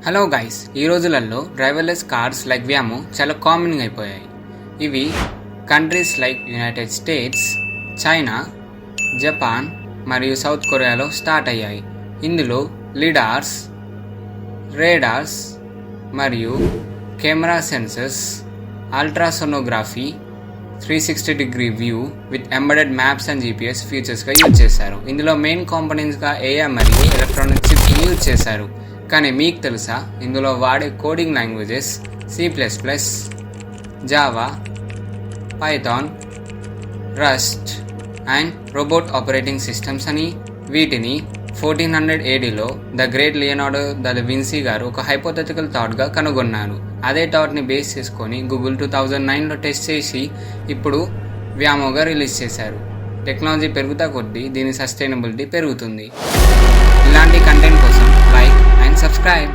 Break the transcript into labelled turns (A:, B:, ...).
A: Hello guys, ఈ రోజులలో driverless cars like వ్యామో చాలా కామన్ అయిపోయాయి. ఇవి countries like United States, China, Japan మరియు సౌత్ కొరియాలో స్టార్ట్ అయ్యాయి. ఇందులో లిడార్స్, రేడార్స్ మరియు camera sensors, ultrasonography, 360-degree view with embedded maps and GPS ఫీచర్స్గా యూజ్ చేశారు. ఇందులో మెయిన్ కాంపోనెంట్స్గా ఏఐ మరియు ఎలక్ట్రానిక్ చిప్స్ యూజ్ చేశారు. కానీ మీకు తెలుసా, ఇందులో వాడే coding languages C++, Java, Python, Rust and robot operating systems అని. వీటిని 1400 ADలో the great Leonardo da Vinci గారు ఒక హైపోథెటికల్ థాట్గా కనుగొన్నారు. అదే థాట్ని బేస్ చేసుకొని గూగుల్ 2009లో టెస్ట్ చేసి ఇప్పుడు వ్యామోగా రిలీజ్ చేశారు. టెక్నాలజీ పెరుగుతా కొద్దీ దీని సస్టైనబిలిటీ పెరుగుతుంది. ఇలాంటి కంటెంట్ కోసం లైక్ అండ్ సబ్స్క్రైబ్.